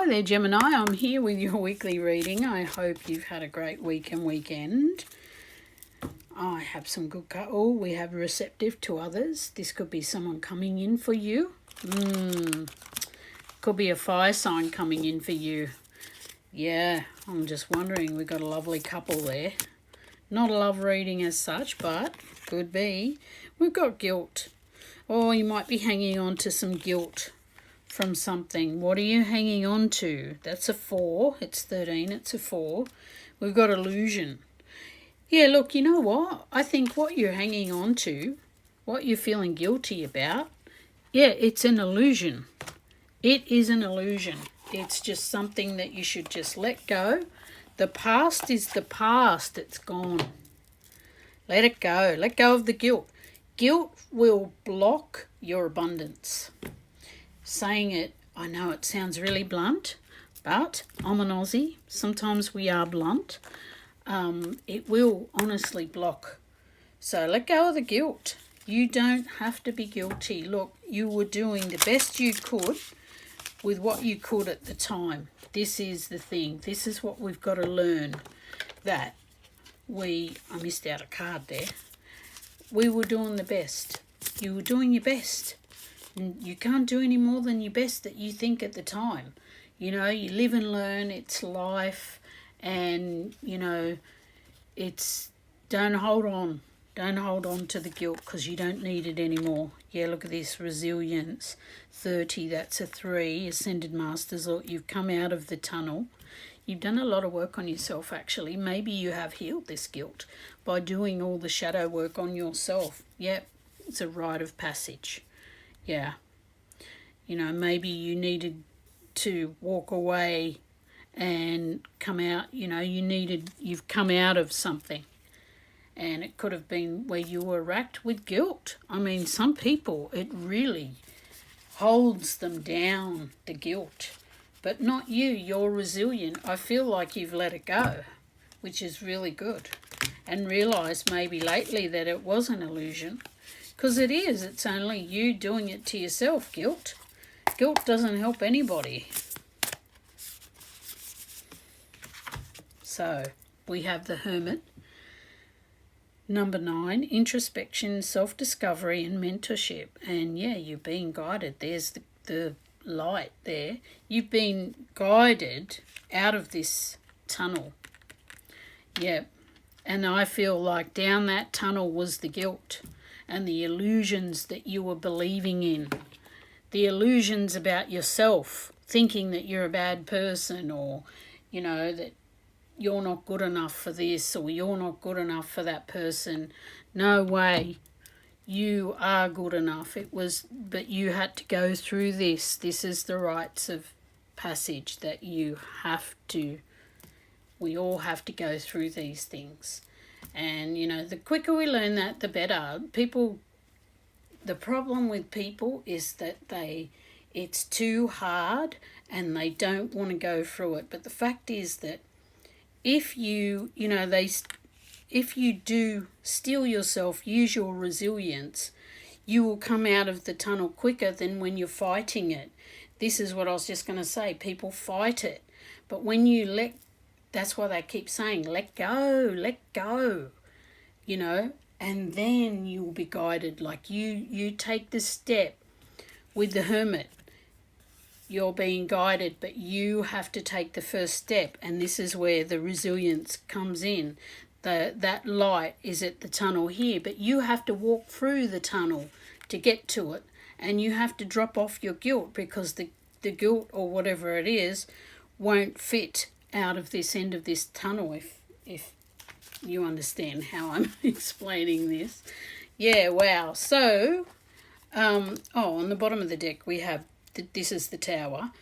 Hi there, Gemini. I'm here with your weekly reading. I hope you've had a great week and weekend. I have some good we have receptive to others. This could be someone coming in for you. Could be a fire sign coming in for you. Yeah, I'm just wondering. We've got a lovely couple there. Not a love reading as such, but could be. We've got guilt. Or you might be hanging on to some guilt from something. What are you hanging on to? That's a 4. It's 13. It's a 4. We've got illusion. Yeah, look, you know what? I think what you're hanging on to, what you're feeling guilty about, yeah, it's an illusion. It is an illusion. It's just something that you should just let go. The past is the past. It's gone. Let it go. Let go of the guilt. Guilt will block your abundance. Saying it, I know it sounds really blunt, but I'm an Aussie. Sometimes we are blunt. It will honestly block. So let go of the guilt. You don't have to be guilty. Look, you were doing the best you could with what you could at the time. This is the thing. This is what we've got to learn. I missed out a card there. We were doing the best. You were doing your best. You can't do any more than your best that you think at the time. You know, you live and learn. It's life. And, you know, don't hold on. Don't hold on to the guilt because you don't need it anymore. Yeah, look at this. Resilience. 30, that's a 3. Ascended Masters. Look, you've come out of the tunnel. You've done a lot of work on yourself, actually. Maybe you have healed this guilt by doing all the shadow work on yourself. Yep, it's a rite of passage. Yeah. You know, maybe you needed to walk away and come out. You know, you've come out of something. And it could have been where you were racked with guilt. I mean, some people, it really holds them down, the guilt. But not you. You're resilient. I feel like you've let it go, which is really good. And realised maybe lately that it was an illusion. Because it is. It's only you doing it to yourself, guilt. Guilt doesn't help anybody. So, we have the Hermit. Number 9, introspection, self-discovery and mentorship. And yeah, you're being guided. There's the light there. You've been guided out of this tunnel. Yeah. And I feel like down that tunnel was the guilt and the illusions that you were believing in. The illusions about yourself, thinking that you're a bad person, or, you know, that you're not good enough for this, or you're not good enough for that person. No way. You are good enough. But you had to go through this. This is the rites of passage that we all have to go through these things. And, you know, the quicker we learn that, the better. The problem with people is that it's too hard and they don't want to go through it. But the fact is that if you do steel yourself, use your resilience, you will come out of the tunnel quicker than when you're fighting it. This is what I was just going to say. People fight it. But when you that's why they keep saying, let go, you know, and then you will be guided. Like you take the step with the Hermit. You're being guided, but you have to take the first step. And this is where the resilience comes in. That light is at the tunnel here, but you have to walk through the tunnel to get to it. And you have to drop off your guilt because the guilt or whatever it is won't fit out of this end of this tunnel, if you understand how I'm explaining this. Yeah, wow. So, on the bottom of the deck we have, this is the Tower,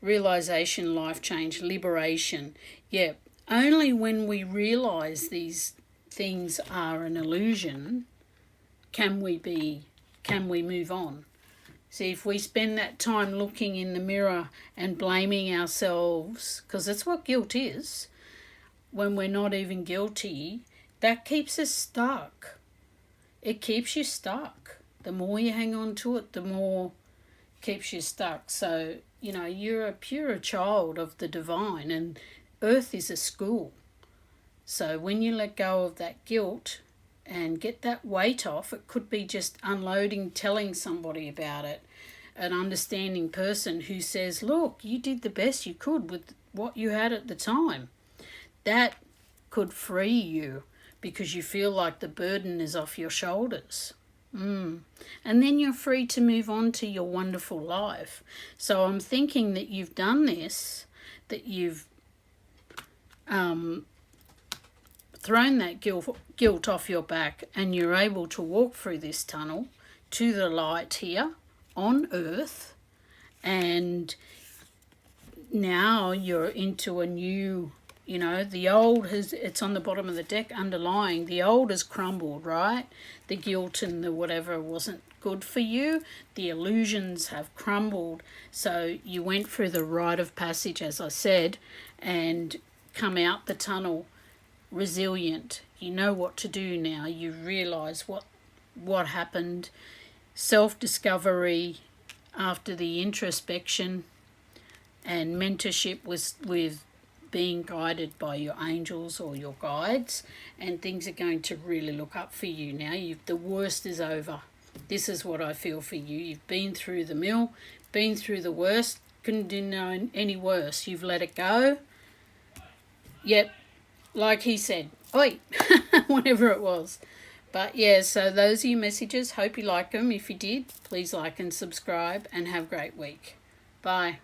realisation, life change, liberation. Yeah, only when we realise these things are an illusion can we move on. See, if we spend that time looking in the mirror and blaming ourselves, because that's what guilt is, when we're not even guilty, that keeps us stuck. It keeps you stuck. The more you hang on to it, the more keeps you stuck. So, you know, you're a pure child of the divine, and earth is a school. So when you let go of that guilt and get that weight off, it could be just unloading, telling somebody about it, an understanding person who says, look, you did the best you could with what you had at the time. That could free you because you feel like the burden is off your shoulders. And then you're free to move on to your wonderful life. So I'm thinking that you've done this, that you've thrown that guilt off your back, and you're able to walk through this tunnel to the light here on earth, and now you're into a new, you know, the old it's on the bottom of the deck underlying, the old has crumbled, right? The guilt and the whatever wasn't good for you, the illusions have crumbled, so you went through the rite of passage, as I said, and come out the tunnel resilient. You know what to do now. You realise what happened. Self-discovery after the introspection and mentorship was with being guided by your angels or your guides, and things are going to really look up for you now. The worst is over. This is what I feel for you. You've been through the mill, been through the worst, couldn't do no any worse. You've let it go. Yep, like he said, oi, whatever it was. But yeah, so those are your messages. Hope you like them. If you did, please like and subscribe, and have a great week. Bye.